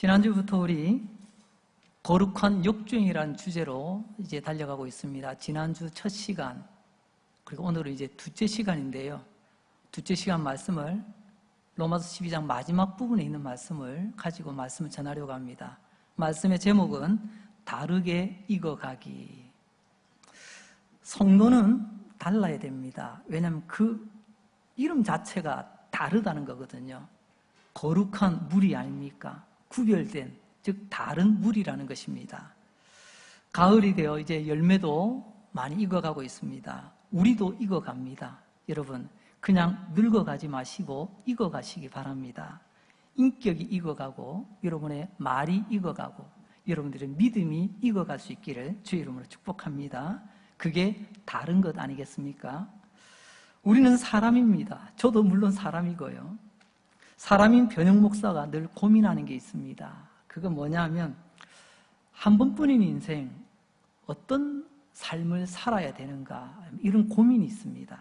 지난주부터 우리 거룩한 역주행이라는 주제로 이제 달려가고 있습니다. 지난주 첫 시간, 그리고 오늘은 이제 두째 시간인데요. 두째 시간 말씀을 로마서 12장 마지막 부분에 있는 말씀을 가지고 말씀을 전하려고 합니다. 말씀의 제목은 다르게 익어가기. 성도는 달라야 됩니다. 왜냐하면 그 이름 자체가 다르다는 거거든요. 거룩한 물이 아닙니까? 구별된, 즉 다른 물이라는 것입니다. 가을이 되어 이제 열매도 많이 익어가고 있습니다. 우리도 익어갑니다. 여러분, 그냥 늙어가지 마시고 익어가시기 바랍니다. 인격이 익어가고 여러분의 말이 익어가고 여러분들의 믿음이 익어갈 수 있기를 주의 이름으로 축복합니다. 그게 다른 것 아니겠습니까? 우리는 사람입니다. 저도 물론 사람이고요. 사람인 변혁 목사가 늘 고민하는 게 있습니다. 그건 뭐냐면 한 번뿐인 인생 어떤 삶을 살아야 되는가, 이런 고민이 있습니다.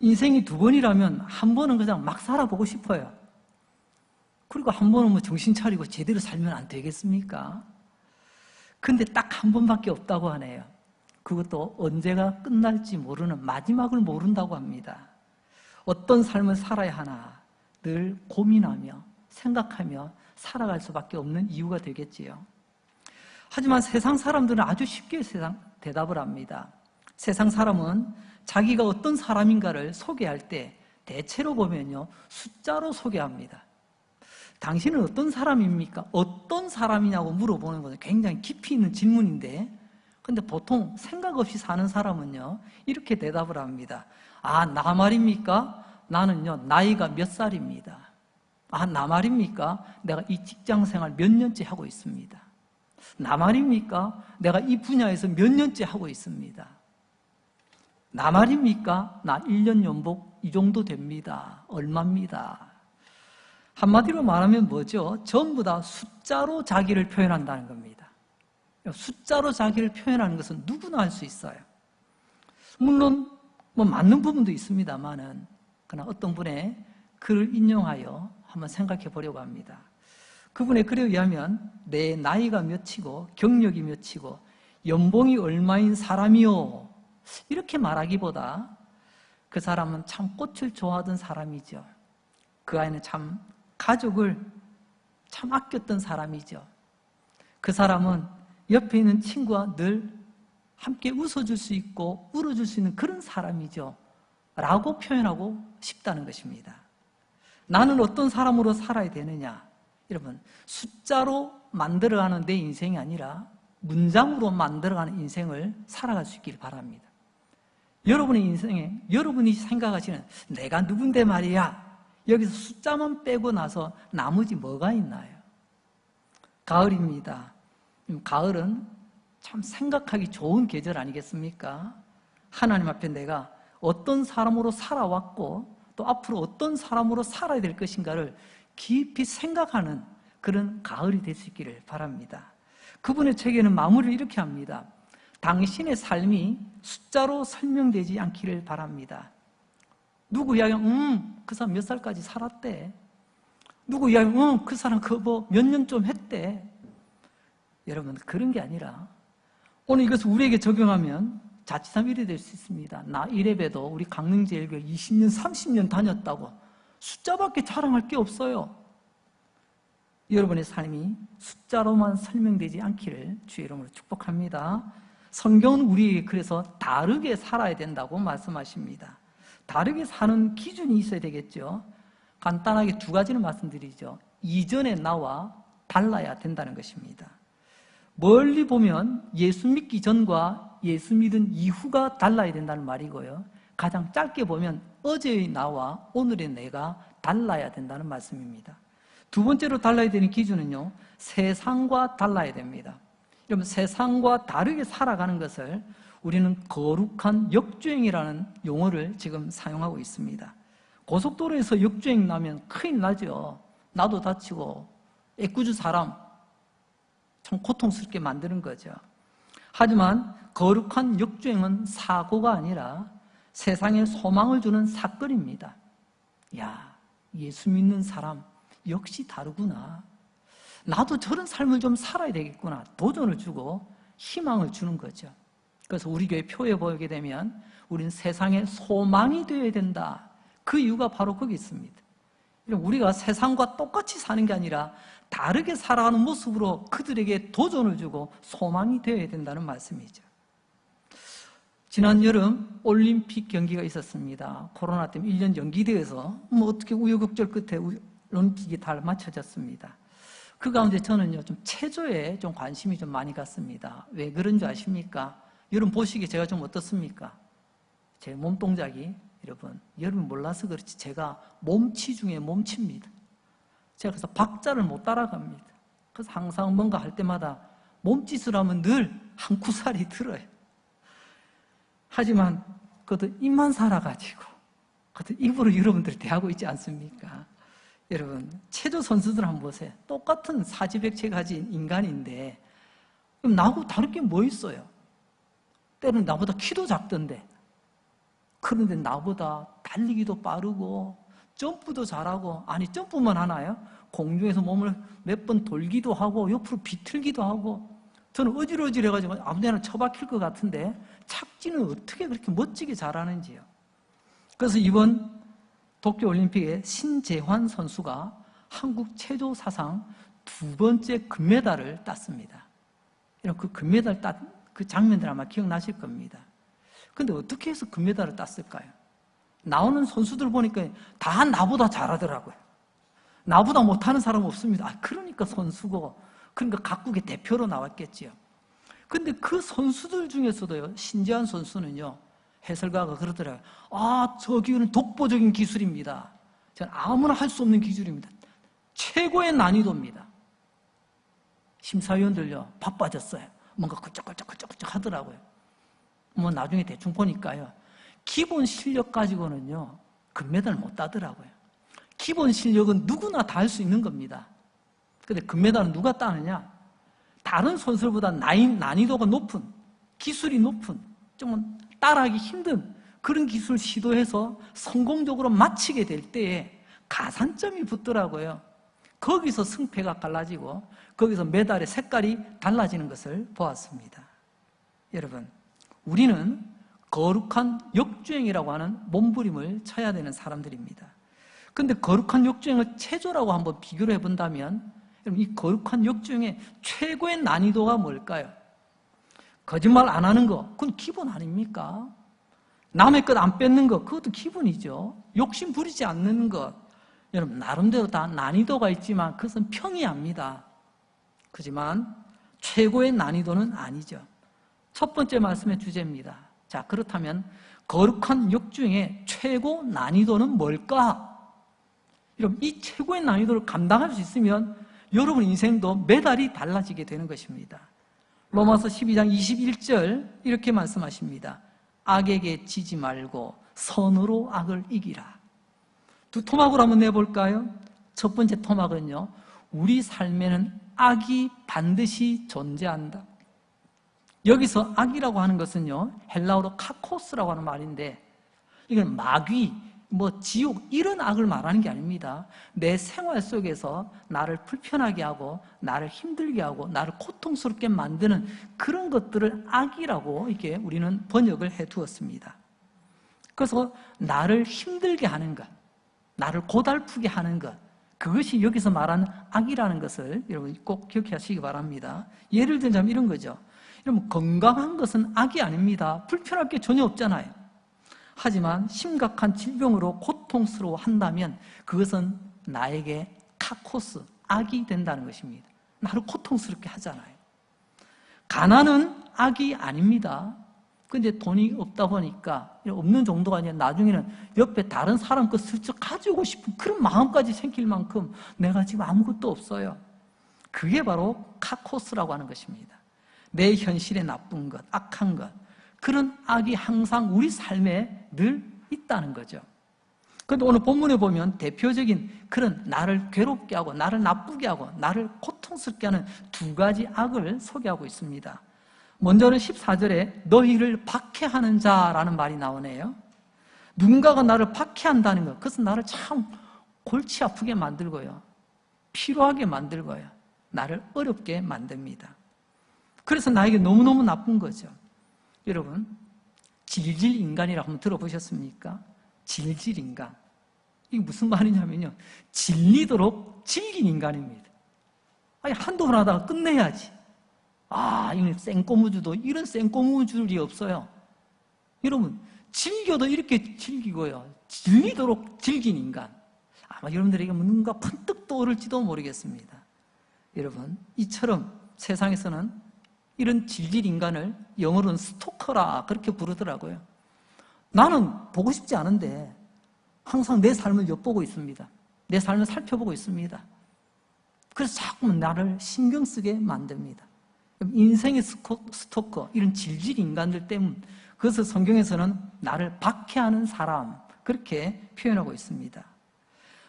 인생이 두 번이라면 한 번은 그냥 막 살아보고 싶어요. 그리고 한 번은 뭐 정신 차리고 제대로 살면 안 되겠습니까? 근데 딱 한 번밖에 없다고 하네요. 그것도 언제가 끝날지 모르는, 마지막을 모른다고 합니다. 어떤 삶을 살아야 하나 늘 고민하며 생각하며 살아갈 수밖에 없는 이유가 되겠지요. 하지만 세상 사람들은 아주 쉽게 대답을 합니다. 세상 사람은 자기가 어떤 사람인가를 소개할 때 대체로 보면요, 숫자로 소개합니다. 당신은 어떤 사람입니까? 어떤 사람이냐고 물어보는 것은 굉장히 깊이 있는 질문인데, 근데 보통 생각 없이 사는 사람은요, 이렇게 대답을 합니다. 아, 나 말입니까? 나는요, 나이가 몇 살입니다. 아, 나 말입니까? 내가 이 직장 생활 몇 년째 하고 있습니다. 나 말입니까? 내가 이 분야에서 몇 년째 하고 있습니다. 나 말입니까? 나 1년 연봉 이 정도 됩니다. 얼마입니다. 한마디로 말하면 뭐죠? 전부 다 숫자로 자기를 표현한다는 겁니다. 숫자로 자기를 표현하는 것은 누구나 할 수 있어요. 물론 뭐 맞는 부분도 있습니다만은, 그러나 어떤 분의 글을 인용하여 한번 생각해 보려고 합니다. 그분의 글에 의하면 내 나이가 몇이고 경력이 몇이고 연봉이 얼마인 사람이요, 이렇게 말하기보다 그 사람은 참 꽃을 좋아하던 사람이죠. 그 아이는 참 가족을 참 아꼈던 사람이죠. 그 사람은 옆에 있는 친구와 늘 함께 웃어줄 수 있고 울어줄 수 있는 그런 사람이죠 라고 표현하고 싶다는 것입니다. 나는 어떤 사람으로 살아야 되느냐? 여러분, 숫자로 만들어가는 내 인생이 아니라 문장으로 만들어가는 인생을 살아갈 수 있기를 바랍니다. 여러분의 인생에 여러분이 생각하시는 내가 누군데 말이야, 여기서 숫자만 빼고 나서 나머지 뭐가 있나요? 가을입니다. 가을은 참 생각하기 좋은 계절 아니겠습니까? 하나님 앞에 내가 어떤 사람으로 살아왔고 또 앞으로 어떤 사람으로 살아야 될 것인가를 깊이 생각하는 그런 가을이 될 수 있기를 바랍니다. 그분의 책에는 마무리를 이렇게 합니다. 당신의 삶이 숫자로 설명되지 않기를 바랍니다. 누구 이야기하면 그 사람 몇 살까지 살았대. 누구 이야기하면 그 사람 그거 몇 년 좀 했대. 여러분, 그런 게 아니라 오늘 이것을 우리에게 적용하면 자칫하면 이래 될 수 있습니다. 나 이래봬도 우리 강릉제일교회 20년, 30년 다녔다고 숫자밖에 자랑할 게 없어요. 여러분의 삶이 숫자로만 설명되지 않기를 주의 이름으로 축복합니다. 성경은 우리에게 그래서 다르게 살아야 된다고 말씀하십니다. 다르게 사는 기준이 있어야 되겠죠. 간단하게 두 가지를 말씀드리죠. 이전의 나와 달라야 된다는 것입니다. 멀리 보면 예수 믿기 전과 예수 믿은 이후가 달라야 된다는 말이고요. 가장 짧게 보면 어제의 나와 오늘의 내가 달라야 된다는 말씀입니다. 두 번째로 달라야 되는 기준은요, 세상과 달라야 됩니다. 여러분, 세상과 다르게 살아가는 것을 우리는 거룩한 역주행이라는 용어를 지금 사용하고 있습니다. 고속도로에서 역주행 나면 큰일 나죠. 나도 다치고 애꿎은 사람 참 고통스럽게 만드는 거죠. 하지만 거룩한 역주행은 사고가 아니라 세상에 소망을 주는 사건입니다. 야, 예수 믿는 사람 역시 다르구나. 나도 저런 삶을 좀 살아야 되겠구나. 도전을 주고 희망을 주는 거죠. 그래서 우리 교회 표에 보게 되면 우리는 세상의 소망이 되어야 된다. 그 이유가 바로 거기 있습니다. 우리가 세상과 똑같이 사는 게 아니라 다르게 살아가는 모습으로 그들에게 도전을 주고 소망이 되어야 된다는 말씀이죠. 지난 여름 올림픽 경기가 있었습니다. 코로나 때문에 1년 연기되어서 어떻게 우여곡절 끝에 올림픽이 다 맞춰졌습니다. 그 가운데 저는요, 좀 체조에 좀 관심이 좀 많이 갔습니다. 왜 그런 줄 아십니까? 여러분 보시기에 제가 좀 어떻습니까? 제 몸 동작이 여러분 몰라서 그렇지 제가 몸치 중에 몸치입니다. 제가 그래서 박자를 못 따라갑니다. 그래서 항상 뭔가 할 때마다 몸짓을 하면 늘 한 구살이 들어요. 하지만 그것도 입만 살아가지고 그것도 입으로 여러분들이 대하고 있지 않습니까? 여러분 체조 선수들 한번 보세요. 똑같은 사지백체 가진 인간인데 그럼 나하고 다를 게 뭐 있어요? 때로는 나보다 키도 작던데 그런데 나보다 달리기도 빠르고 점프도 잘하고, 아니 점프만 하나요? 공중에서 몸을 몇 번 돌기도 하고 옆으로 비틀기도 하고. 저는 어질어질해가지고 아무데나 처박힐 것 같은데 착지는 어떻게 그렇게 멋지게 잘하는지요. 그래서 이번 도쿄올림픽에 신재환 선수가 한국 체조 사상 2번째 금메달을 땄습니다. 이런 그 금메달 딴 그 장면들 아마 기억나실 겁니다. 근데 어떻게 해서 금메달을 땄을까요? 나오는 선수들 보니까 다 나보다 잘하더라고요. 나보다 못하는 사람 없습니다. 그러니까 선수고, 그러니까 각국의 대표로 나왔겠지요. 근데 그 선수들 중에서도요, 신재환 선수는요, 해설가가 그러더라고요. 저기는 독보적인 기술입니다. 저는 아무나 할 수 없는 기술입니다. 최고의 난이도입니다. 심사위원들요, 바빠졌어요. 뭔가 끄적끄적 하더라고요. 나중에 대충 보니까요, 기본 실력 가지고는요, 금메달 못 따더라고요. 기본 실력은 누구나 다 할 수 있는 겁니다. 근데 금메달은 누가 따느냐? 다른 선수들보다 난이도가 높은, 기술이 높은, 좀 따라하기 힘든 그런 기술을 시도해서 성공적으로 마치게 될 때에 가산점이 붙더라고요. 거기서 승패가 갈라지고 거기서 메달의 색깔이 달라지는 것을 보았습니다. 여러분, 우리는 거룩한 역주행이라고 하는 몸부림을 쳐야 되는 사람들입니다. 그런데 거룩한 역주행을 체조라고 한번 비교를 해본다면 이 거룩한 역주행의 최고의 난이도가 뭘까요? 거짓말 안 하는 거, 그건 기본 아닙니까? 남의 것 안 뺏는 것, 그것도 기본이죠. 욕심 부리지 않는 것, 여러분 나름대로 다 난이도가 있지만 그것은 평이합니다. 그렇지만 최고의 난이도는 아니죠. 첫 번째 말씀의 주제입니다. 자, 그렇다면 거룩한 역주행의 최고 난이도는 뭘까? 여러분, 이 최고의 난이도를 감당할 수 있으면 여러분 인생도 메달이 달라지게 되는 것입니다. 로마서 12장 21절 이렇게 말씀하십니다. 악에게 지지 말고 선으로 악을 이기라. 두 토막으로 한번 내볼까요? 첫 번째 토막은요, 우리 삶에는 악이 반드시 존재한다. 여기서 악이라고 하는 것은요, 헬라어로 카코스라고 하는 말인데, 이건 마귀, 지옥, 이런 악을 말하는 게 아닙니다. 내 생활 속에서 나를 불편하게 하고, 나를 힘들게 하고, 나를 고통스럽게 만드는 그런 것들을 악이라고 이렇게 우리는 번역을 해 두었습니다. 그래서 나를 힘들게 하는 것, 나를 고달프게 하는 것, 그것이 여기서 말하는 악이라는 것을 여러분 꼭 기억하시기 바랍니다. 예를 들자면 이런 거죠. 여러분, 건강한 것은 악이 아닙니다. 불편할 게 전혀 없잖아요. 하지만 심각한 질병으로 고통스러워 한다면 그것은 나에게 카코스, 악이 된다는 것입니다. 나를 고통스럽게 하잖아요. 가난은 악이 아닙니다. 근데 돈이 없다 보니까, 없는 정도가 아니라 나중에는 옆에 다른 사람 거 슬쩍 가지고 싶은 그런 마음까지 생길 만큼 내가 지금 아무것도 없어요. 그게 바로 카코스라고 하는 것입니다. 내 현실에 나쁜 것, 악한 것, 그런 악이 항상 우리 삶에 늘 있다는 거죠. 그런데 오늘 본문에 보면 대표적인 그런 나를 괴롭게 하고 나를 나쁘게 하고 나를 고통스럽게 하는 두 가지 악을 소개하고 있습니다. 먼저는 14절에 너희를 박해하는 자라는 말이 나오네요. 누군가가 나를 박해한다는 것, 그것은 나를 참 골치 아프게 만들고요, 피로하게 만들고요, 나를 어렵게 만듭니다. 그래서 나에게 너무너무 나쁜 거죠. 여러분, 질질인간이라고 한번 들어보셨습니까? 질질인간. 이게 무슨 말이냐면요, 질리도록 질긴 인간입니다. 아니, 한두 번 하다가 끝내야지. 이건 생꼬무주도 이런 생꼬무줄이 없어요. 여러분, 즐겨도 이렇게 즐기고요, 질리도록 즐긴 인간. 아마 여러분들에게 뭔가 펀뜩 떠오를지도 모르겠습니다. 여러분, 이처럼 세상에서는 이런 질질 인간을 영어로는 스토커라 그렇게 부르더라고요. 나는 보고 싶지 않은데 항상 내 삶을 엿보고 있습니다. 내 삶을 살펴보고 있습니다. 그래서 자꾸만 나를 신경 쓰게 만듭니다. 인생의 스토커, 이런 질질 인간들 때문, 그것을 성경에서는 나를 박해하는 사람, 그렇게 표현하고 있습니다.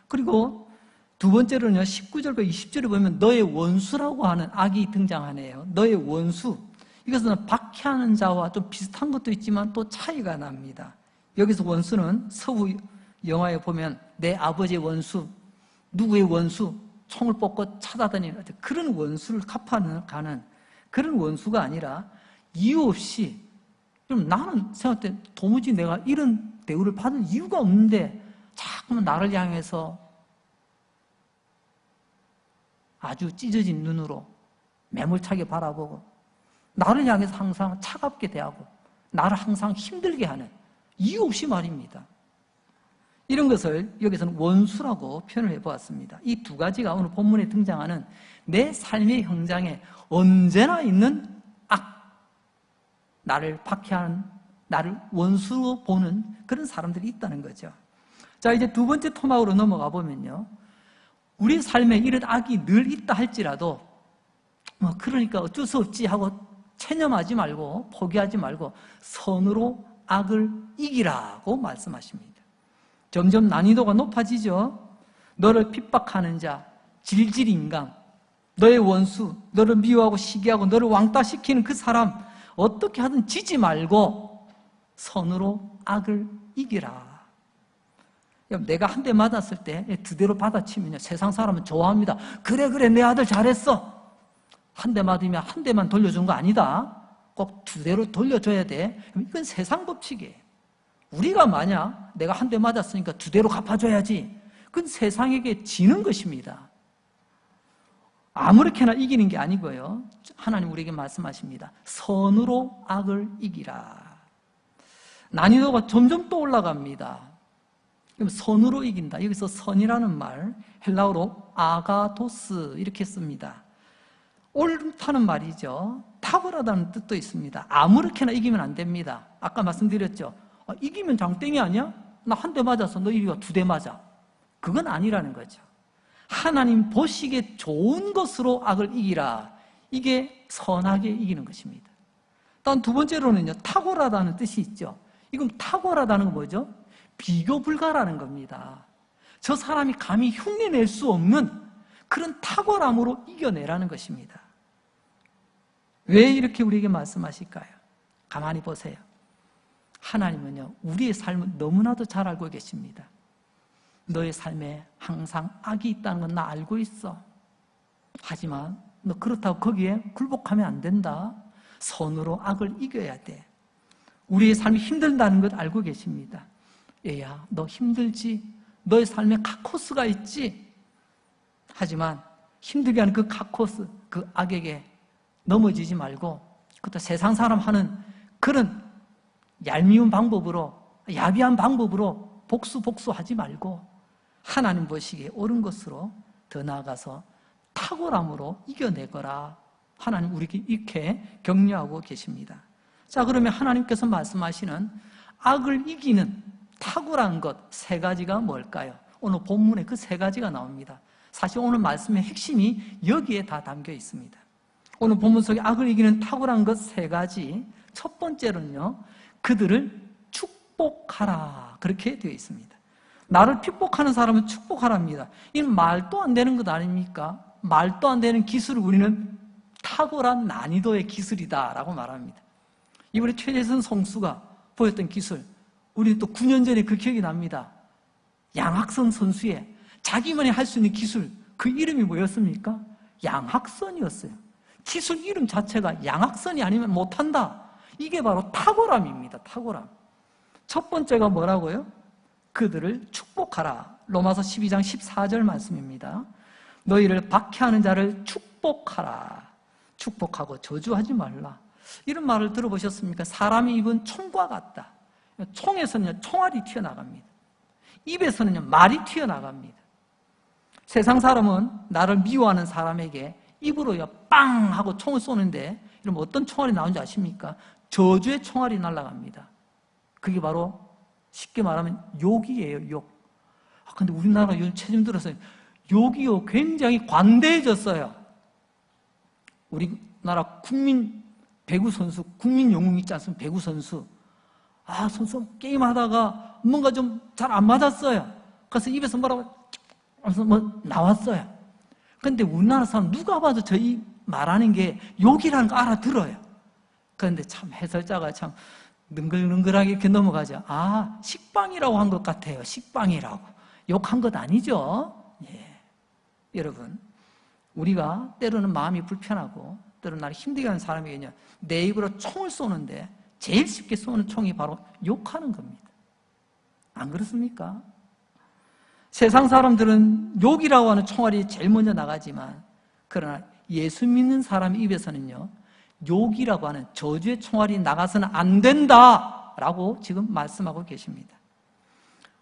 그리고 두 번째로는요, 19절과 20절에 보면 너의 원수라고 하는 악이 등장하네요. 너의 원수. 이것은 박해하는 자와 좀 비슷한 것도 있지만 또 차이가 납니다. 여기서 원수는 서부 영화에 보면 내 아버지의 원수, 누구의 원수, 총을 뽑고 찾아다니는 그런 원수를 갚아가는 그런 원수가 아니라 이유 없이, 그럼 나는 생각할 때 도무지 내가 이런 대우를 받을 이유가 없는데 자꾸만 나를 향해서 아주 찢어진 눈으로 매몰차게 바라보고 나를 향해서 항상 차갑게 대하고 나를 항상 힘들게 하는, 이유 없이 말입니다. 이런 것을 여기서는 원수라고 표현을 해보았습니다. 이 두 가지가 오늘 본문에 등장하는 내 삶의 현장에 언제나 있는 악, 나를 박해하는, 나를 원수로 보는 그런 사람들이 있다는 거죠. 자, 이제 두 번째 토막으로 넘어가 보면요, 우리 삶에 이런 악이 늘 있다 할지라도 그러니까 어쩔 수 없지 하고 체념하지 말고 포기하지 말고 선으로 악을 이기라고 말씀하십니다. 점점 난이도가 높아지죠. 너를 핍박하는 자, 질질인간, 너의 원수, 너를 미워하고 시기하고 너를 왕따시키는 그 사람 어떻게 하든 지지 말고 선으로 악을 이기라. 내가 한 대 맞았을 때 두 대로 받아치면요, 세상 사람은 좋아합니다. 그래 내 아들 잘했어. 한 대 맞으면 한 대만 돌려준 거 아니다. 꼭 두 대로 돌려줘야 돼. 이건 세상 법칙이에요. 우리가 만약 내가 한 대 맞았으니까 두 대로 갚아줘야지, 그건 세상에게 지는 것입니다. 아무렇게나 이기는 게 아니고요, 하나님 우리에게 말씀하십니다. 선으로 악을 이기라. 난이도가 점점 또 올라갑니다. 선으로 이긴다. 여기서 선이라는 말, 헬라어로 아가도스 이렇게 씁니다. 옳다는 말이죠. 탁월하다는 뜻도 있습니다. 아무렇게나 이기면 안 됩니다. 아까 말씀드렸죠. 이기면 장땡이 아니야? 나 한 대 맞았어. 너 이리가 두 대 맞아. 그건 아니라는 거죠. 하나님 보시기에 좋은 것으로 악을 이기라. 이게 선하게 이기는 것입니다. 단 두 번째로는요, 탁월하다는 뜻이 있죠. 이건 탁월하다는 건 뭐죠? 비교 불가라는 겁니다. 저 사람이 감히 흉내낼 수 없는 그런 탁월함으로 이겨내라는 것입니다. 왜 이렇게 우리에게 말씀하실까요? 가만히 보세요. 하나님은요, 우리의 삶을 너무나도 잘 알고 계십니다. 너의 삶에 항상 악이 있다는 건 나 알고 있어. 하지만 너 그렇다고 거기에 굴복하면 안 된다. 선으로 악을 이겨야 돼. 우리의 삶이 힘들다는 것 알고 계십니다. 얘야, 너 힘들지? 너의 삶에 카코스가 있지? 하지만 힘들게 하는 그 카코스, 그 악에게 넘어지지 말고, 그것도 세상 사람 하는 그런 얄미운 방법으로, 야비한 방법으로 복수하지 말고 하나님 보시기에 옳은 것으로 더 나아가서 탁월함으로 이겨내거라. 하나님 우리에게 이렇게 격려하고 계십니다. 자, 그러면 하나님께서 말씀하시는 악을 이기는 탁월한 것 세 가지가 뭘까요? 오늘 본문에 그 세 가지가 나옵니다. 사실 오늘 말씀의 핵심이 여기에 다 담겨 있습니다. 오늘 본문 속에 악을 이기는 탁월한 것 세 가지, 첫 번째로는요, 그들을 축복하라, 그렇게 되어 있습니다. 나를 핍박하는 사람은 축복하랍니다. 이건 말도 안 되는 것 아닙니까? 말도 안 되는 기술을 우리는 탁월한 난이도의 기술이다라고 말합니다. 이번에 최재선 선수가 보였던 기술, 우리는 또 9년 전에 그 기억이 납니다. 양학선 선수의 자기만이 할 수 있는 기술, 그 이름이 뭐였습니까? 양학선이었어요. 기술 이름 자체가 양학선이 아니면 못한다. 이게 바로 탁월함입니다. 탁월함. 첫 번째가 뭐라고요? 그들을 축복하라. 로마서 12장 14절 말씀입니다. 너희를 박해하는 자를 축복하라. 축복하고 저주하지 말라. 이런 말을 들어보셨습니까? 사람이 입은 총과 같다. 총에서는 총알이 튀어나갑니다. 입에서는 말이 튀어나갑니다. 세상 사람은 나를 미워하는 사람에게 입으로 빵 하고 총을 쏘는데 이러면 어떤 총알이 나오는지 아십니까? 저주의 총알이 날아갑니다. 그게 바로 쉽게 말하면 욕이에요. 욕. 근데 우리나라 요즘 최근 들어서 욕이요 굉장히 관대해졌어요. 우리나라 국민 배구 선수, 국민 영웅 있지 않습니까? 배구 선수. 선수 게임하다가 뭔가 좀 잘 안 맞았어요. 그래서 입에서 뭐라고 하면서 나왔어요. 근데 우리나라 사람 누가 봐도 저희 말하는 게 욕이라는 거 알아들어요. 그런데 참 해설자가 참 능글능글하게 이렇게 넘어가죠. 식빵이라고 한 것 같아요. 식빵이라고. 욕한 것 아니죠? 예. 여러분, 우리가 때로는 마음이 불편하고 때로는 나를 힘들게 하는 사람에게는 내 입으로 총을 쏘는데 제일 쉽게 쏘는 총이 바로 욕하는 겁니다. 안 그렇습니까? 세상 사람들은 욕이라고 하는 총알이 제일 먼저 나가지만 그러나 예수 믿는 사람 입에서는요 욕이라고 하는 저주의 총알이 나가서는 안 된다라고 지금 말씀하고 계십니다.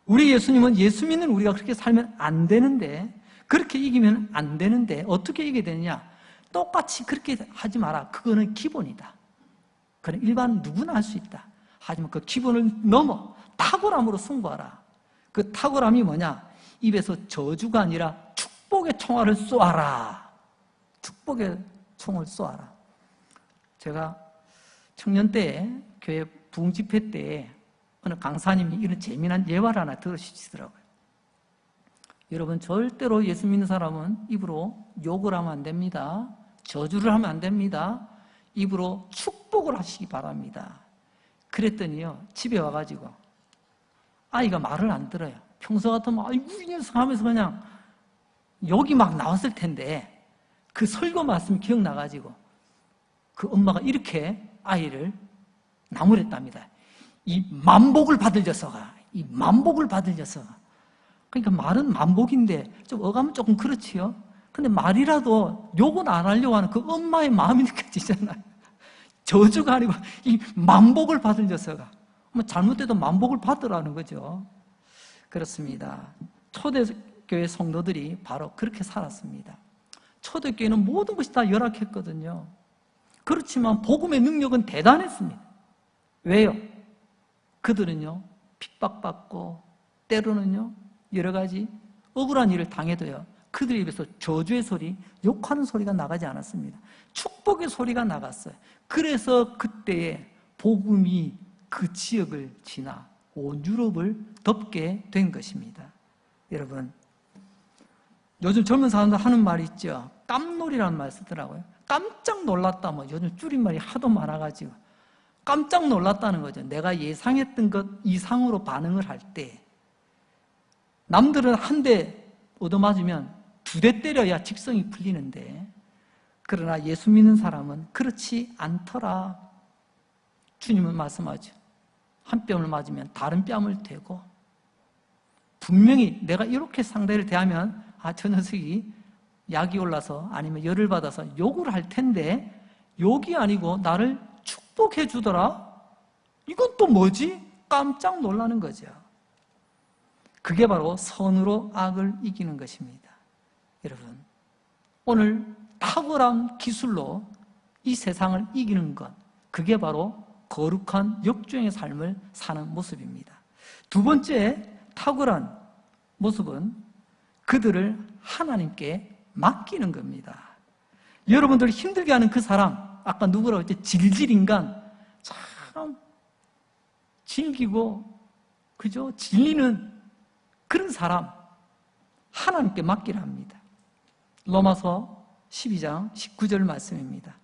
우리 예수님은 예수 믿는 우리가 그렇게 살면 안 되는데 그렇게 이기면 안 되는데 어떻게 이기게 되느냐? 똑같이 그렇게 하지 마라. 그거는 기본이다. 그건 일반 누구나 할 수 있다. 하지만 그 기본을 넘어 탁월함으로 승부하라. 그 탁월함이 뭐냐? 입에서 저주가 아니라 축복의 총알을 쏘아라. 축복의 총을 쏘아라. 제가 청년 때 교회 부흥집회 때 어느 강사님이 이런 재미난 예화를 하나 들으시더라고요. 여러분 절대로 예수 믿는 사람은 입으로 욕을 하면 안 됩니다. 저주를 하면 안 됩니다. 입으로 축복을 하시기 바랍니다. 그랬더니요 집에 와가지고 아이가 말을 안 들어요. 평소 같으면 아이고 이 녀석 하면서 그냥 욕이 막 나왔을 텐데 그 설교 말씀 기억나가지고 그 엄마가 이렇게 아이를 나무랬답니다. 이 만복을 받을 녀석아, 이 만복을 받을 녀석아. 그러니까 말은 만복인데 좀 어감은 조금 그렇지요. 근데 말이라도 욕은 안 하려고 하는 그 엄마의 마음이 느껴지잖아요. 저주가 아니고 이 만복을 받을 녀석아. 잘못돼도 만복을 받으라는 거죠. 그렇습니다. 초대교회 성도들이 바로 그렇게 살았습니다. 초대교회는 모든 것이 다 열악했거든요. 그렇지만 복음의 능력은 대단했습니다. 왜요? 그들은요 핍박받고 때로는요 여러 가지 억울한 일을 당해도요 그들 입에서 저주의 소리, 욕하는 소리가 나가지 않았습니다. 축복의 소리가 나갔어요. 그래서 그때에 복음이 그 지역을 지나 온 유럽을 덮게 된 것입니다. 여러분, 요즘 젊은 사람들 하는 말이 있죠. 깜놀이라는 말 쓰더라고요. 깜짝 놀랐다. 요즘 줄임말이 하도 많아가지고 깜짝 놀랐다는 거죠. 내가 예상했던 것 이상으로 반응을 할 때 남들은 한 대 얻어맞으면 2대 때려야 직성이 풀리는데 그러나 예수 믿는 사람은 그렇지 않더라. 주님은 말씀하죠. 한 뺨을 맞으면 다른 뺨을 대고 분명히 내가 이렇게 상대를 대하면 저 녀석이 약이 올라서 아니면 열을 받아서 욕을 할 텐데 욕이 아니고 나를 축복해 주더라? 이건 또 뭐지? 깜짝 놀라는 거죠. 그게 바로 선으로 악을 이기는 것입니다. 여러분, 오늘 탁월한 기술로 이 세상을 이기는 것, 그게 바로 거룩한 역주행의 삶을 사는 모습입니다. 두 번째 탁월한 모습은 그들을 하나님께 맡기는 겁니다. 여러분들 힘들게 하는 그 사람, 아까 누구라고 했죠? 질질인간, 참 질기고 그죠? 질리는 그런 사람 하나님께 맡기라 합니다. 로마서 12장 19절 말씀입니다.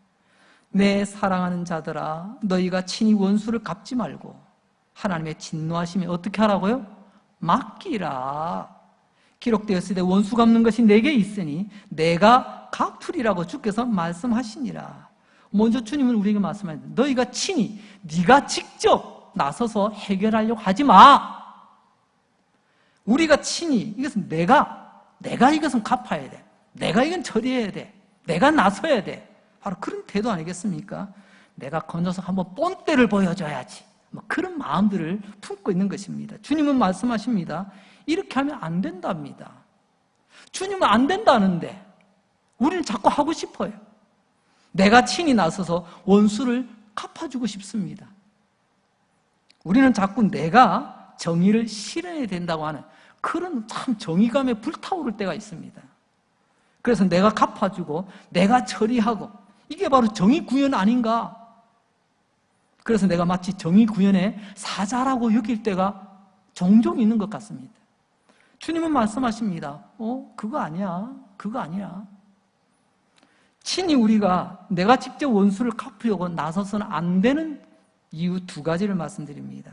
내 사랑하는 자들아 너희가 친히 원수를 갚지 말고 하나님의 진노하심에 어떻게 하라고요? 맡기라. 기록되었을 때 원수 갚는 것이 내게 있으니 내가 갚으리라고 주께서 말씀하시니라. 먼저 주님은 우리에게 말씀하셨다. 너희가 친히 네가 직접 나서서 해결하려고 하지 마. 우리가 친히 이것은 내가 이것은 갚아야 돼. 내가 이건 처리해야 돼. 내가 나서야 돼. 바로 그런 태도 아니겠습니까? 내가 건져서 한번 본때를 보여줘야지. 뭐 그런 마음들을 품고 있는 것입니다. 주님은 말씀하십니다. 이렇게 하면 안 된답니다. 주님은 안 된다는데 우리는 자꾸 하고 싶어요. 내가 친히 나서서 원수를 갚아주고 싶습니다. 우리는 자꾸 내가 정의를 실현해야 된다고 하는 그런 참 정의감에 불타오를 때가 있습니다. 그래서 내가 갚아주고 내가 처리하고 이게 바로 정의 구현 아닌가? 그래서 내가 마치 정의 구현의 사자라고 여길 때가 종종 있는 것 같습니다. 주님은 말씀하십니다. 그거 아니야. 그거 아니야. 친히 우리가 내가 직접 원수를 갚으려고 나서서는 안 되는 이유 두 가지를 말씀드립니다.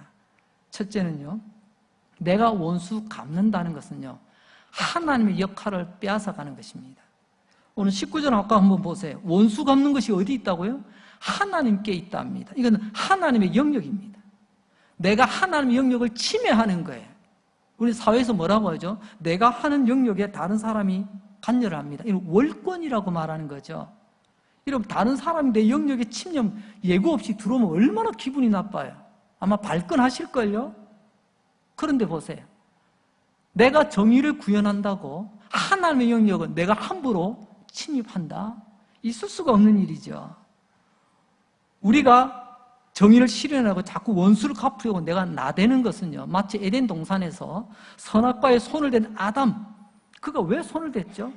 첫째는요, 내가 원수 갚는다는 것은요, 하나님의 역할을 빼앗아가는 것입니다. 오늘 19절 아까 한번 보세요. 원수 갚는 것이 어디 있다고요? 하나님께 있답니다. 이건 하나님의 영역입니다. 내가 하나님의 영역을 침해하는 거예요. 우리 사회에서 뭐라고 하죠? 내가 하는 영역에 다른 사람이 관여를 합니다. 이건 월권이라고 말하는 거죠. 이러면 다른 사람이 내 영역에 침략 예고 없이 들어오면 얼마나 기분이 나빠요. 아마 발끈하실걸요? 그런데 보세요. 내가 정의를 구현한다고 하나님의 영역은 내가 함부로 침입한다? 있을 수가 없는 일이죠. 우리가 정의를 실현하고 자꾸 원수를 갚으려고 내가 나대는 것은요, 마치 에덴 동산에서 선악과에 손을 댄 아담, 그가 왜 손을 댔죠?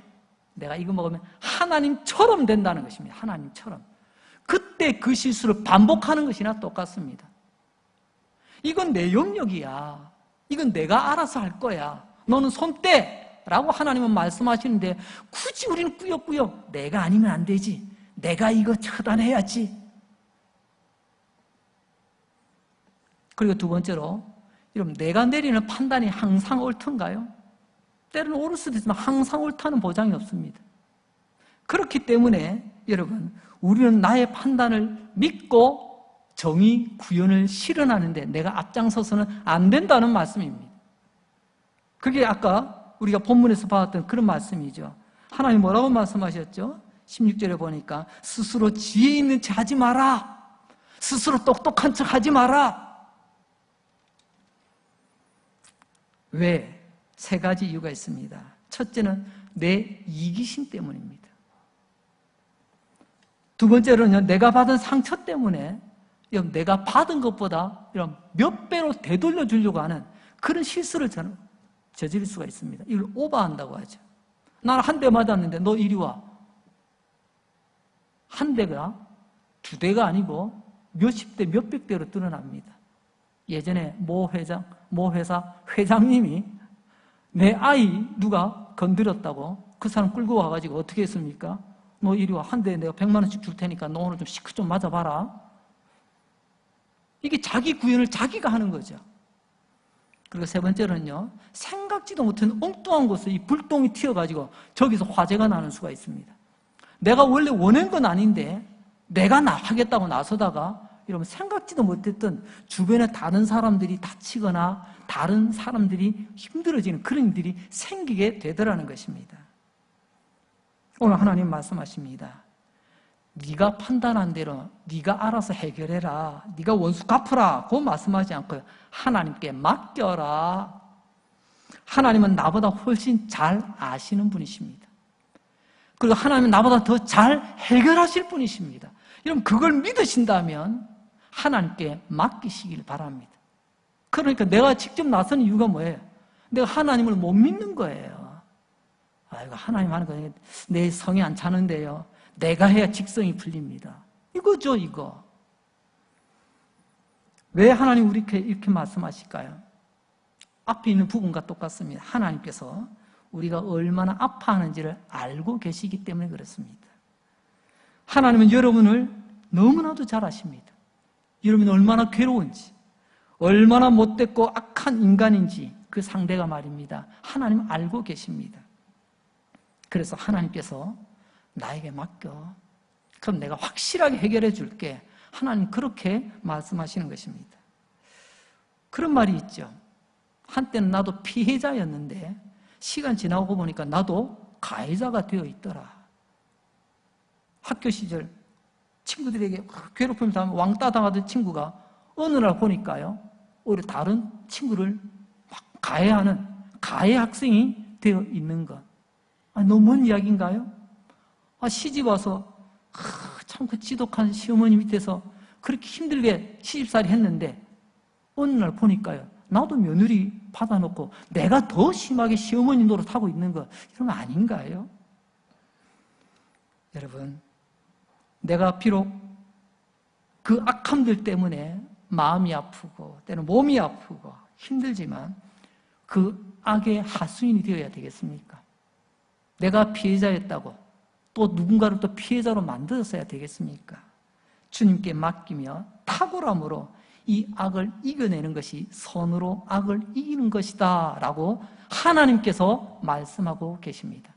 내가 이거 먹으면 하나님처럼 된다는 것입니다. 하나님처럼. 그때 그 실수를 반복하는 것이나 똑같습니다. 이건 내 영역이야. 이건 내가 알아서 할 거야. 너는 손 떼! 라고 하나님은 말씀하시는데 굳이 우리는 꾸역꾸역 내가 아니면 안 되지. 내가 이거 처단해야지. 그리고 두 번째로, 여러분, 내가 내리는 판단이 항상 옳던가요? 때로는 옳을 수도 있지만 항상 옳다는 보장이 없습니다. 그렇기 때문에 여러분, 우리는 나의 판단을 믿고 정의 구현을 실현하는데 내가 앞장서서는 안 된다는 말씀입니다. 그게 아까 우리가 본문에서 봤던 그런 말씀이죠. 하나님 뭐라고 말씀하셨죠? 16절에 보니까 스스로 지혜 있는 척 하지 마라. 스스로 똑똑한 척 하지 마라. 왜? 세 가지 이유가 있습니다. 첫째는 내 이기심 때문입니다. 두 번째로는요, 내가 받은 상처 때문에 내가 받은 것보다 이런 몇 배로 되돌려 주려고 하는 그런 실수를 저는 저지를 수가 있습니다. 이걸 오버한다고 하죠. 나는 한 대 맞았는데 너 이리 와. 한 대가 두 대가 아니고 몇십 대, 몇백 대로 드러납니다. 예전에 모 회사 회장님이 내 아이 누가 건드렸다고 그 사람 끌고 와가지고 어떻게 했습니까? 너 이리 와. 한 대에 내가 100만 원씩 줄 테니까 너 오늘 좀 시크 좀 맞아봐라. 이게 자기 구현을 자기가 하는 거죠. 그리고 세 번째로는요, 생각지도 못한 엉뚱한 곳에 이 불똥이 튀어가지고 저기서 화재가 나는 수가 있습니다. 내가 원래 원한 건 아닌데 내가 하겠다고 나서다가 여러분 생각지도 못했던 주변에 다른 사람들이 다치거나 다른 사람들이 힘들어지는 그런 일들이 생기게 되더라는 것입니다. 오늘 하나님 말씀하십니다. 네가 판단한 대로 네가 알아서 해결해라. 네가 원수 갚으라. 그 말씀하지 않고요. 하나님께 맡겨라. 하나님은 나보다 훨씬 잘 아시는 분이십니다. 그리고 하나님은 나보다 더 잘 해결하실 분이십니다. 여러분 그걸 믿으신다면 하나님께 맡기시길 바랍니다. 그러니까 내가 직접 나선 이유가 뭐예요? 내가 하나님을 못 믿는 거예요. 이거 하나님 하는 거 내 성이 안 차는데요. 내가 해야 직성이 풀립니다. 이거죠, 이거. 왜 하나님 우리에게 이렇게 말씀하실까요? 앞에 있는 부분과 똑같습니다. 하나님께서 우리가 얼마나 아파하는지를 알고 계시기 때문에 그렇습니다. 하나님은 여러분을 너무나도 잘 아십니다. 여러분이 얼마나 괴로운지, 얼마나 못됐고 악한 인간인지 그 상대가 말입니다. 하나님 알고 계십니다. 그래서 하나님께서 나에게 맡겨. 그럼 내가 확실하게 해결해 줄게. 하나님 그렇게 말씀하시는 것입니다. 그런 말이 있죠. 한때는 나도 피해자였는데 시간 지나고 보니까 나도 가해자가 되어 있더라. 학교 시절 친구들에게 괴롭힘을 당하면 왕따 당하던 친구가 어느 날 보니까요, 오히려 다른 친구를 막 가해하는 가해 학생이 되어 있는 것. 너무 먼 이야기인가요? 시집 와서 참 그 지독한 시어머니 밑에서 그렇게 힘들게 시집살이 했는데 어느 날 보니까요, 나도 며느리 받아놓고 내가 더 심하게 시어머니 노릇하고 있는 것, 이런 거 아닌가요? 여러분, 내가 비록 그 악함들 때문에 마음이 아프고 때는 몸이 아프고 힘들지만 그 악의 하수인이 되어야 되겠습니까? 내가 피해자였다고 또 누군가를 또 피해자로 만들었어야 되겠습니까? 주님께 맡기며 탁월함으로 이 악을 이겨내는 것이 선으로 악을 이기는 것이다 라고 하나님께서 말씀하고 계십니다.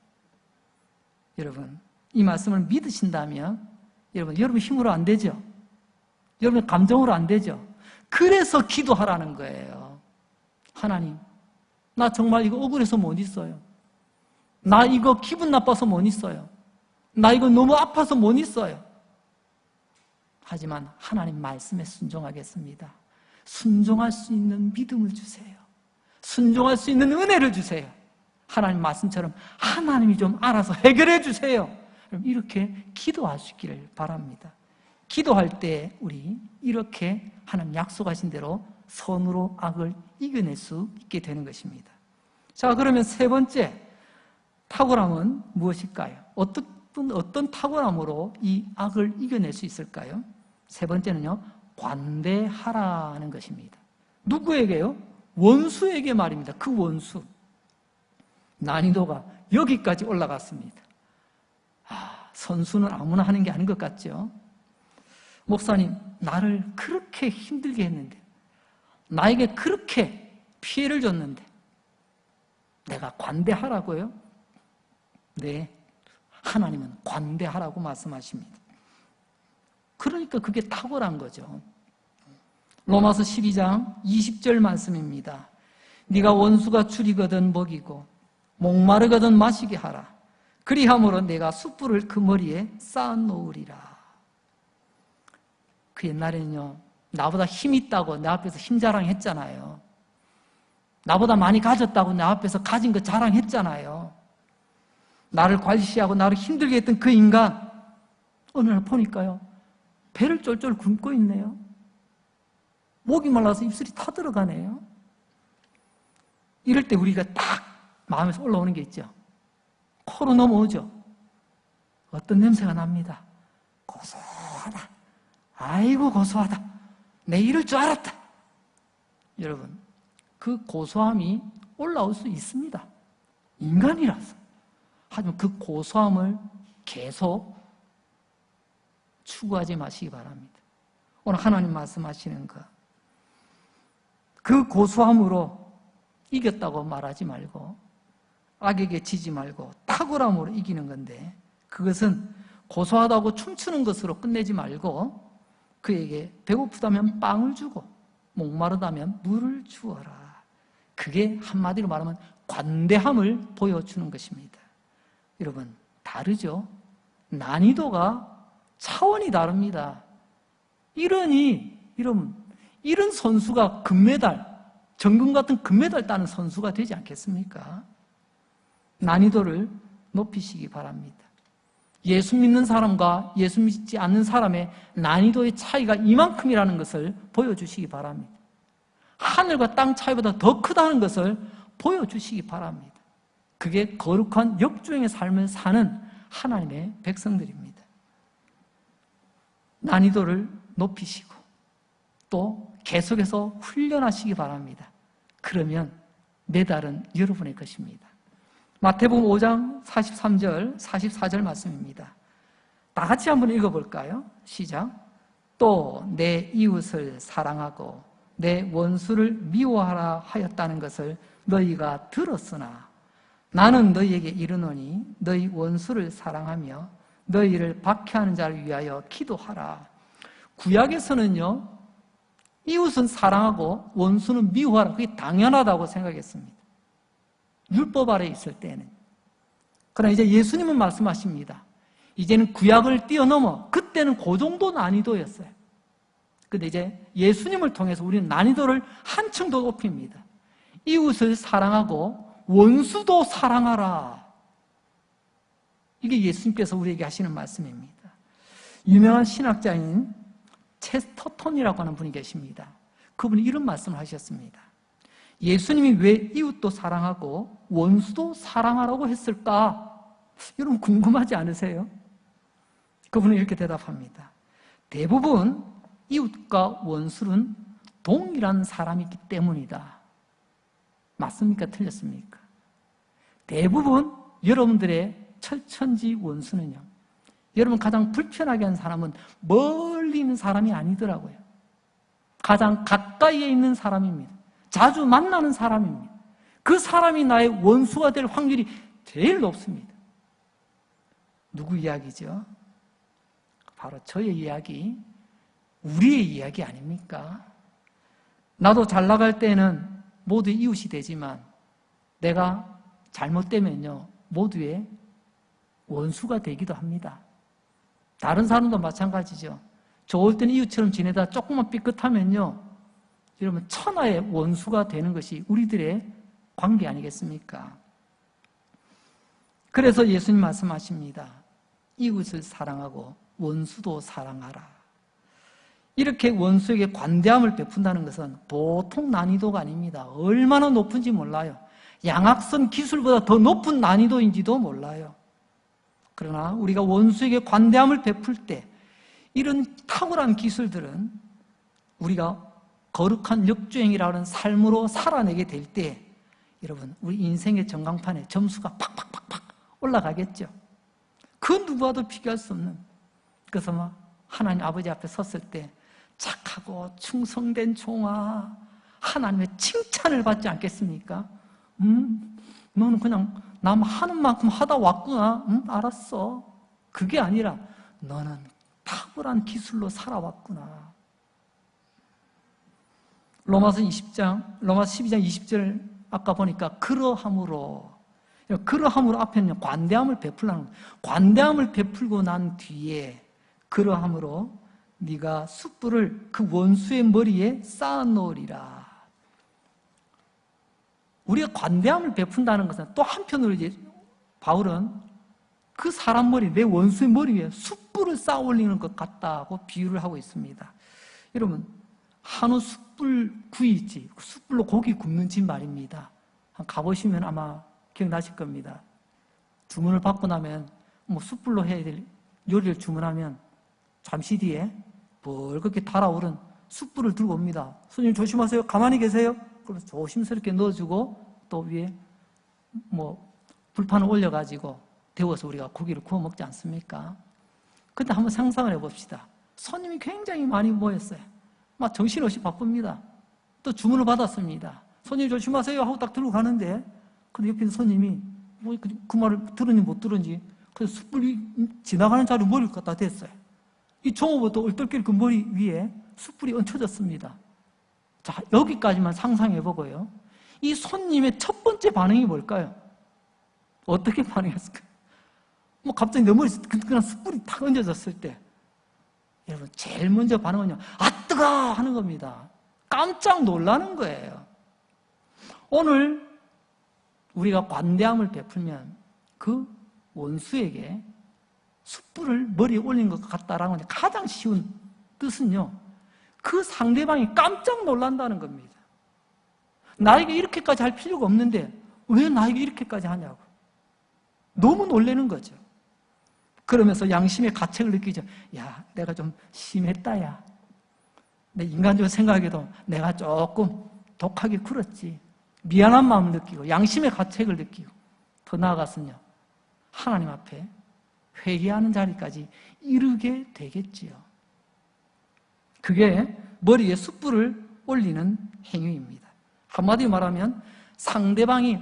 여러분, 이 말씀을 믿으신다면 여러분 힘으로 안 되죠? 여러분 감정으로 안 되죠? 그래서 기도하라는 거예요. 하나님, 나 정말 이거 억울해서 못 있어요. 나 이거 기분 나빠서 못 있어요. 나 이거 너무 아파서 못 있어요. 하지만 하나님 말씀에 순종하겠습니다. 순종할 수 있는 믿음을 주세요. 순종할 수 있는 은혜를 주세요. 하나님 말씀처럼 하나님이 좀 알아서 해결해 주세요. 이렇게 기도하시기를 바랍니다. 기도할 때 우리 이렇게 하나님 약속하신 대로 선으로 악을 이겨낼 수 있게 되는 것입니다. 자, 그러면 세 번째 탁월함은 무엇일까요? 어떤 탁월함으로 이 악을 이겨낼 수 있을까요? 세 번째는요, 관대하라는 것입니다. 누구에게요? 원수에게 말입니다. 그 원수. 난이도가 여기까지 올라갔습니다. 선수는 아무나 하는 게 아닌 것 같죠? 목사님, 나를 그렇게 힘들게 했는데, 나에게 그렇게 피해를 줬는데, 내가 관대하라고요? 네, 하나님은 관대하라고 말씀하십니다. 그러니까 그게 탁월한 거죠. 로마서 12장 20절 말씀입니다. 네가 원수가 줄이거든 먹이고 목마르거든 마시게 하라. 그리함으로 내가 숯불을 그 머리에 쌓아놓으리라. 그 옛날에는요, 나보다 힘 있다고 내 앞에서 힘 자랑했잖아요. 나보다 많이 가졌다고 내 앞에서 가진 거 자랑했잖아요. 나를 괄시하고 나를 힘들게 했던 그 인간, 어느 날 보니까요, 배를 쫄쫄 굶고 있네요. 목이 말라서 입술이 타들어가네요. 이럴 때 우리가 딱 마음에서 올라오는 게 있죠. 코로 넘어오죠. 어떤 냄새가 납니다. 고소하다. 아이고 고소하다. 내 이럴 줄 알았다. 여러분, 그 고소함이 올라올 수 있습니다. 인간이라서. 하지만 그 고소함을 계속 추구하지 마시기 바랍니다. 오늘 하나님 말씀하시는 것, 그 고소함으로 이겼다고 말하지 말고 악에게 지지 말고 탁월함으로 이기는 건데, 그것은 고소하다고 춤추는 것으로 끝내지 말고 그에게 배고프다면 빵을 주고 목마르다면 물을 주어라. 그게 한마디로 말하면 관대함을 보여주는 것입니다. 여러분, 다르죠? 난이도가 차원이 다릅니다. 여러분, 이런 선수가 금메달, 정금 같은 금메달 따는 선수가 되지 않겠습니까? 난이도를 높이시기 바랍니다. 예수 믿는 사람과 예수 믿지 않는 사람의 난이도의 차이가 이만큼이라는 것을 보여주시기 바랍니다. 하늘과 땅 차이보다 더 크다는 것을 보여주시기 바랍니다. 그게 거룩한 역주행의 삶을 사는 하나님의 백성들입니다. 난이도를 높이시고 또 계속해서 훈련하시기 바랍니다. 그러면 메달은 여러분의 것입니다. 마태복음 5장 43절, 44절 말씀입니다. 다 같이 한번 읽어볼까요? 시작. 또 내 이웃을 사랑하고 내 원수를 미워하라 하였다는 것을 너희가 들었으나 나는 너희에게 이르노니 너희 원수를 사랑하며 너희를 박해하는 자를 위하여 기도하라. 구약에서는요, 이웃은 사랑하고 원수는 미워하라. 그게 당연하다고 생각했습니다. 율법 아래 있을 때는. 그러나 이제 예수님은 말씀하십니다. 이제는 구약을 뛰어넘어, 그때는 그 정도 난이도였어요. 근데 이제 예수님을 통해서 우리는 난이도를 한층 더 높입니다. 이웃을 사랑하고 원수도 사랑하라. 이게 예수님께서 우리에게 하시는 말씀입니다. 유명한 신학자인 체스터톤이라고 하는 분이 계십니다. 그분이 이런 말씀을 하셨습니다. 예수님이 왜 이웃도 사랑하고 원수도 사랑하라고 했을까? 여러분 궁금하지 않으세요? 그분은 이렇게 대답합니다. 대부분 이웃과 원수는 동일한 사람이기 때문이다. 맞습니까? 틀렸습니까? 대부분 여러분들의 철천지 원수는요, 여러분 가장 불편하게 하는 사람은 멀리 있는 사람이 아니더라고요. 가장 가까이에 있는 사람입니다. 자주 만나는 사람입니다. 그 사람이 나의 원수가 될 확률이 제일 높습니다. 누구 이야기죠? 바로 저의 이야기, 우리의 이야기 아닙니까? 나도 잘 나갈 때는 모두 이웃이 되지만 내가 잘못되면요, 모두의 원수가 되기도 합니다. 다른 사람도 마찬가지죠. 좋을 때는 이웃처럼 지내다 조금만 삐끗하면요, 여러분 천하의 원수가 되는 것이 우리들의 관계 아니겠습니까? 그래서 예수님 말씀하십니다. 이웃을 사랑하고 원수도 사랑하라. 이렇게 원수에게 관대함을 베푼다는 것은 보통 난이도가 아닙니다. 얼마나 높은지 몰라요. 양악선 기술보다 더 높은 난이도인지도 몰라요. 그러나 우리가 원수에게 관대함을 베풀 때 이런 탁월한 기술들은 우리가 거룩한 역주행이라는 삶으로 살아내게 될 때 여러분 우리 인생의 전광판에 점수가 팍팍팍팍 올라가겠죠. 그 누구와도 비교할 수 없는, 그래서 막 하나님 아버지 앞에 섰을 때 착하고 충성된 종아, 하나님의 칭찬을 받지 않겠습니까? 너는 그냥 남 하는 만큼 하다 왔구나. 알았어. 그게 아니라 너는 탁월한 기술로 살아왔구나. 로마서 12장 20절 아까 보니까 그러함으로 앞에는 관대함을 베풀라는 거예요. 관대함을 베풀고 난 뒤에 그러함으로 네가 숯불을 그 원수의 머리에 쌓아놓으리라. 우리가 관대함을 베푼다는 것은 또 한편으로 이제 바울은 그 사람 머리, 내 원수의 머리 위에 숯불을 쌓아 올리는 것 같다고 비유를 하고 있습니다. 여러분, 한우 숯불 구이집, 숯불로 고기 굽는 집 말입니다. 가보시면 아마 기억나실 겁니다. 주문을 받고 나면 숯불로 해야 될 요리를 주문하면 잠시 뒤에 벌겋게 달아오른 숯불을 들고 옵니다. 손님 조심하세요. 가만히 계세요. 그래서 조심스럽게 넣어주고 또 위에 불판을 올려가지고 데워서 우리가 고기를 구워 먹지 않습니까? 근데 한번 상상을 해봅시다. 손님이 굉장히 많이 모였어요. 막 정신없이 바쁩니다. 또 주문을 받았습니다. 손님 조심하세요 하고 딱 들고 가는데 근데 옆에 있는 손님이 그 말을 들은지 못 들은지 그래서 숯불이 지나가는 자리에 머리를 갖다 댔어요. 이 종업원도 얼떨결에 그 머리 위에 숯불이 얹혀졌습니다. 자, 여기까지만 상상해보고요. 이 손님의 첫 번째 반응이 뭘까요? 어떻게 반응했을까요? 갑자기 내 머리에 그냥 숯불이 탁 얹어졌을 때 여러분 제일 먼저 반응은요, 아 뜨거! 하는 겁니다. 깜짝 놀라는 거예요. 오늘 우리가 관대함을 베풀면 그 원수에게 숯불을 머리에 올린 것 같다라는 가장 쉬운 뜻은요, 그 상대방이 깜짝 놀란다는 겁니다. 나에게 이렇게까지 할 필요가 없는데 왜 나에게 이렇게까지 하냐고 너무 놀라는 거죠. 그러면서 양심의 가책을 느끼죠. 야, 내가 좀 심했다. 야, 내 인간적으로 생각해도 내가 조금 독하게 굴었지. 미안한 마음을 느끼고 양심의 가책을 느끼고 더 나아가서요, 하나님 앞에 회개하는 자리까지 이르게 되겠지요. 그게 머리에 숯불을 올리는 행위입니다. 한마디로 말하면 상대방이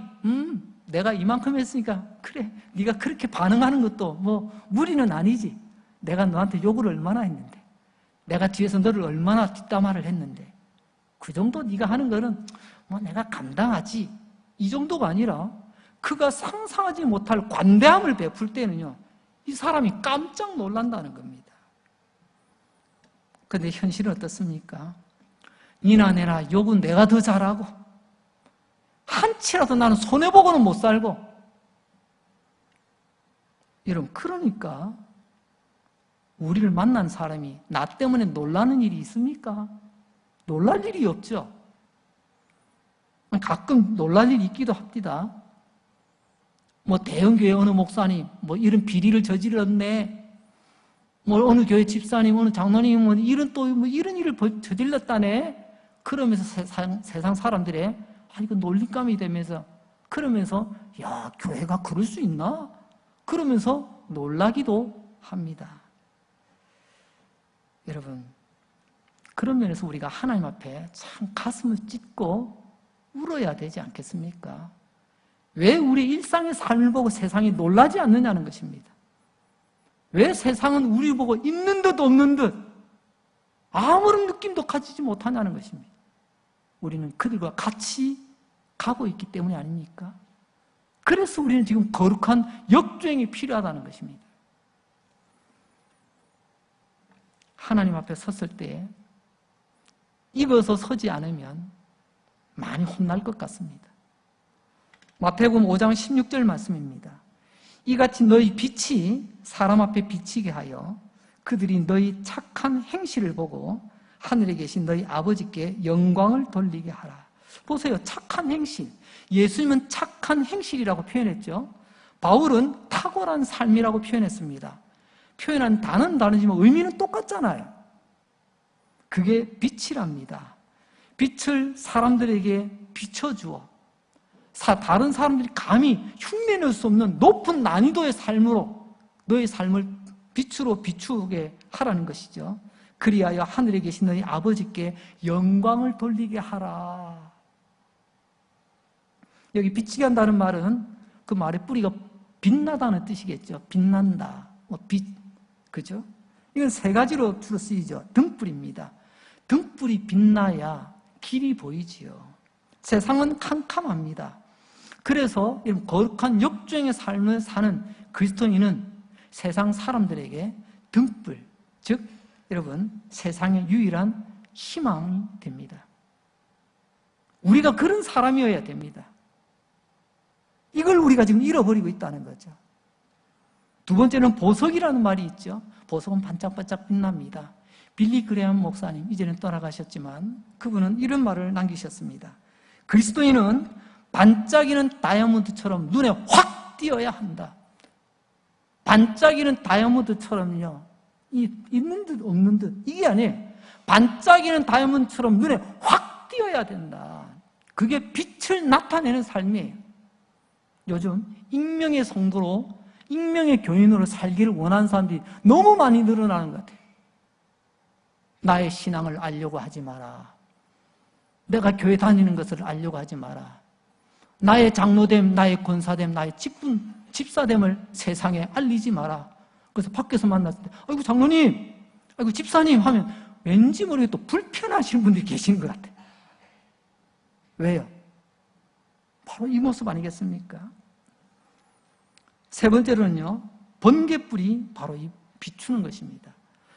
내가 이만큼 했으니까 그래, 네가 그렇게 반응하는 것도 뭐 무리는 아니지. 내가 너한테 욕을 얼마나 했는데, 내가 뒤에서 너를 얼마나 뒷담화를 했는데, 그 정도 네가 하는 거는 뭐 내가 감당하지. 이 정도가 아니라 그가 상상하지 못할 관대함을 베풀 때는요, 이 사람이 깜짝 놀란다는 겁니다. 그런데 현실은 어떻습니까? 니나 내나 욕은 내가 더 잘하고 한치라도 나는 손해보고는 못 살고. 여러분, 그러니까 우리를 만난 사람이 나 때문에 놀라는 일이 있습니까? 놀랄 일이 없죠. 가끔 놀랄 일이 있기도 합니다. 뭐 대형교회 어느 목사님 뭐 이런 비리를 저질렀네, 뭐 어느 교회 집사님, 어느 장로님 뭐 이런 또 뭐 이런 일을 저질렀다네. 그러면서 세상 사람들의 이거 놀림감이 되면서, 그러면서 야, 교회가 그럴 수 있나? 그러면서 놀라기도 합니다. 여러분, 그런 면에서 우리가 하나님 앞에 참 가슴을 찢고 울어야 되지 않겠습니까? 왜 우리 일상의 삶을 보고 세상이 놀라지 않느냐는 것입니다. 왜 세상은 우리 보고 있는 듯 없는 듯 아무런 느낌도 가지지 못하냐는 것입니다. 우리는 그들과 같이 가고 있기 때문이 아닙니까? 그래서 우리는 지금 거룩한 역주행이 필요하다는 것입니다. 하나님 앞에 섰을 때 익어서 서지 않으면 많이 혼날 것 같습니다. 마태복음 5장 16절 말씀입니다. 이같이 너희 빛이 사람 앞에 비치게 하여 그들이 너희 착한 행실을 보고 하늘에 계신 너희 아버지께 영광을 돌리게 하라. 보세요. 착한 행실. 예수님은 착한 행실이라고 표현했죠. 바울은 탁월한 삶이라고 표현했습니다. 표현한 단어는 다르지만 의미는 똑같잖아요. 그게 빛이랍니다. 빛을 사람들에게 비춰주어 다른 사람들이 감히 흉내낼 수 없는 높은 난이도의 삶으로 너의 삶을 빛으로 비추게 하라는 것이죠. 그리하여 하늘에 계신 너희 아버지께 영광을 돌리게 하라. 여기 비치게 한다는 말은 그 말의 뿌리가 빛나다는 뜻이겠죠. 빛난다, 빛, 그죠? 이건 세 가지로 주로 쓰이죠. 등불입니다. 등불이 빛나야 길이 보이지요. 세상은 캄캄합니다. 그래서 거룩한 역주행의 삶을 사는 그리스도인은 세상 사람들에게 등불, 즉 여러분 세상의 유일한 희망이 됩니다. 우리가 그런 사람이어야 됩니다. 이걸 우리가 지금 잃어버리고 있다는 거죠. 두 번째는 보석이라는 말이 있죠. 보석은 반짝반짝 빛납니다. 빌리 그레엄 목사님, 이제는 떠나가셨지만 그분은 이런 말을 남기셨습니다. 그리스도인은 반짝이는 다이아몬드처럼 눈에 확 띄어야 한다. 반짝이는 다이아몬드처럼요, 있는 듯 없는 듯, 이게 아니에요. 반짝이는 다이아몬드처럼 눈에 확 띄어야 된다. 그게 빛을 나타내는 삶이에요. 요즘 익명의 성도로, 익명의 교인으로 살기를 원하는 사람들이 너무 많이 늘어나는 것 같아요. 나의 신앙을 알려고 하지 마라. 내가 교회 다니는 것을 알려고 하지 마라. 나의 장로됨, 나의 권사됨, 나의 집사됨을 세상에 알리지 마라. 그래서 밖에서 만났을 때 아이고 장로님, 아이고 집사님 하면 왠지 모르게 또 불편하신 분들이 계시는 것 같아요. 왜요? 바로 이 모습 아니겠습니까? 세 번째로는요, 번개불이 바로 이 비추는 것입니다.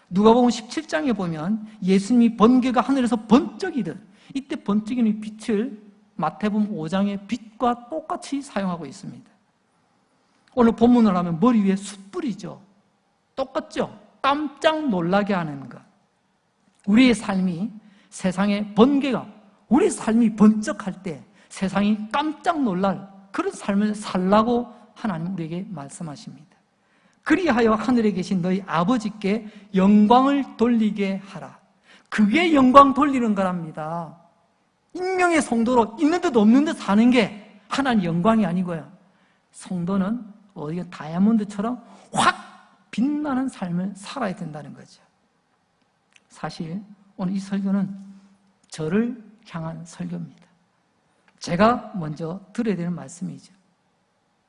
누가복음 17장에 보면 예수님이 번개가 하늘에서 번쩍이듯, 이때 번쩍이는 빛을 마태복음 5장의 빛과 똑같이 사용하고 있습니다. 오늘 본문을 하면 머리 위에 숯불이죠. 똑같죠? 깜짝 놀라게 하는 것. 우리의 삶이 세상에 번개가, 우리 삶이 번쩍할 때 세상이 깜짝 놀랄 그런 삶을 살라고 하나님 우리에게 말씀하십니다. 그리하여 하늘에 계신 너희 아버지께 영광을 돌리게 하라. 그게 영광 돌리는 거랍니다. 익명의 성도로 있는 듯 없는 듯 사는 게 하나님 영광이 아니고요. 성도는 어디가 다이아몬드처럼 확 빛나는 삶을 살아야 된다는 거죠. 사실 오늘 이 설교는 저를 향한 설교입니다. 제가 먼저 들어야 되는 말씀이죠.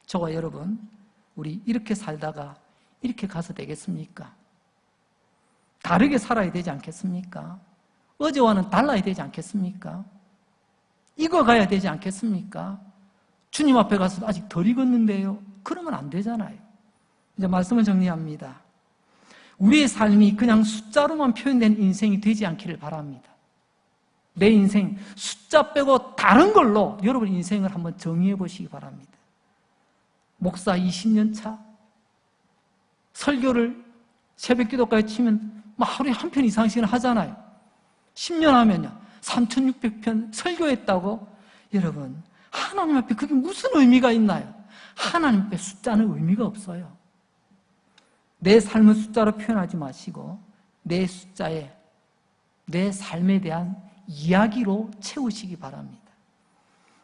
저와 여러분, 우리 이렇게 살다가 이렇게 가서 되겠습니까? 다르게 살아야 되지 않겠습니까? 어제와는 달라야 되지 않겠습니까? 익어가야 되지 않겠습니까? 주님 앞에 가서 아직 덜 익었는데요. 그러면 안 되잖아요. 이제 말씀을 정리합니다. 우리의 삶이 그냥 숫자로만 표현된 인생이 되지 않기를 바랍니다. 내 인생 숫자 빼고 다른 걸로 여러분 인생을 한번 정의해 보시기 바랍니다. 목사 20년 차, 설교를 새벽 기도까지 치면 하루에 한 편 이상씩은 하잖아요. 10년 하면요 3600편 설교했다고. 여러분, 하나님 앞에 그게 무슨 의미가 있나요? 하나님 앞에 숫자는 의미가 없어요. 내 삶을 숫자로 표현하지 마시고 내 숫자에 내 삶에 대한 이야기로 채우시기 바랍니다.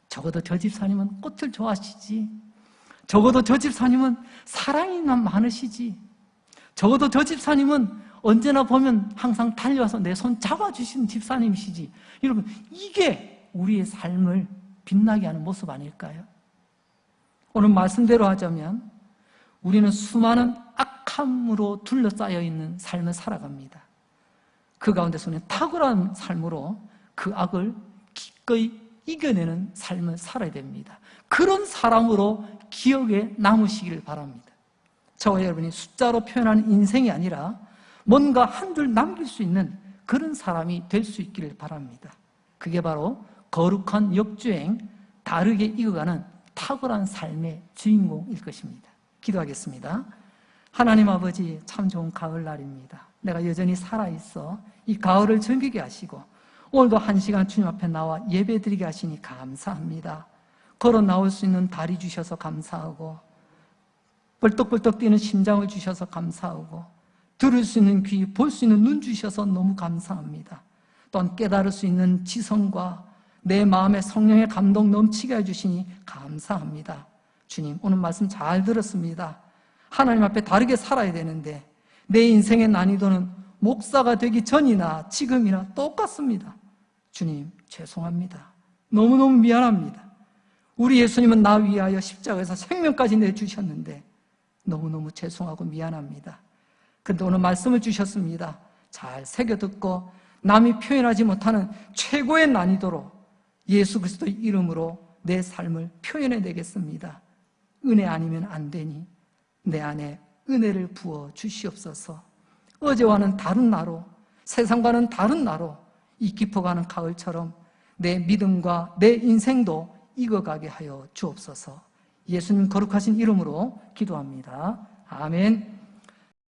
적어도 저 집사님은 꽃을 좋아하시지, 적어도 저 집사님은 사랑이 많으시지, 적어도 저 집사님은 언제나 보면 항상 달려와서 내 손 잡아주시는 집사님이시지. 여러분, 이게 우리의 삶을 빛나게 하는 모습 아닐까요? 오늘 말씀대로 하자면 우리는 수많은 악함으로 둘러싸여 있는 삶을 살아갑니다. 그 가운데서는 탁월한 삶으로 그 악을 기꺼이 이겨내는 삶을 살아야 됩니다. 그런 사람으로 기억에 남으시기를 바랍니다. 저와 여러분이 숫자로 표현하는 인생이 아니라 뭔가 한 줄 남길 수 있는 그런 사람이 될 수 있기를 바랍니다. 그게 바로 거룩한 역주행, 다르게 익어가는 탁월한 삶의 주인공일 것입니다. 기도하겠습니다. 하나님 아버지, 참 좋은 가을날입니다. 내가 여전히 살아있어 이 가을을 즐기게 하시고 오늘도 1시간 주님 앞에 나와 예배드리게 하시니 감사합니다. 걸어 나올 수 있는 다리 주셔서 감사하고 벌떡벌떡 뛰는 심장을 주셔서 감사하고 들을 수 있는 귀, 볼 수 있는 눈 주셔서 너무 감사합니다. 또한 깨달을 수 있는 지성과 내 마음에 성령의 감동 넘치게 해주시니 감사합니다. 주님, 오늘 말씀 잘 들었습니다. 하나님 앞에 다르게 살아야 되는데 내 인생의 난이도는 목사가 되기 전이나 지금이나 똑같습니다. 주님, 죄송합니다. 너무너무 미안합니다. 우리 예수님은 나 위하여 십자가에서 생명까지 내주셨는데 너무너무 죄송하고 미안합니다. 그런데 오늘 말씀을 주셨습니다. 잘 새겨듣고 남이 표현하지 못하는 최고의 난이도로 예수 그리스도의 이름으로 내 삶을 표현해내겠습니다. 은혜 아니면 안 되니 내 안에 은혜를 부어 주시옵소서. 어제와는 다른 나로, 세상과는 다른 나로 이 깊어가는 가을처럼 내 믿음과 내 인생도 익어가게 하여 주옵소서. 예수님 거룩하신 이름으로 기도합니다. 아멘.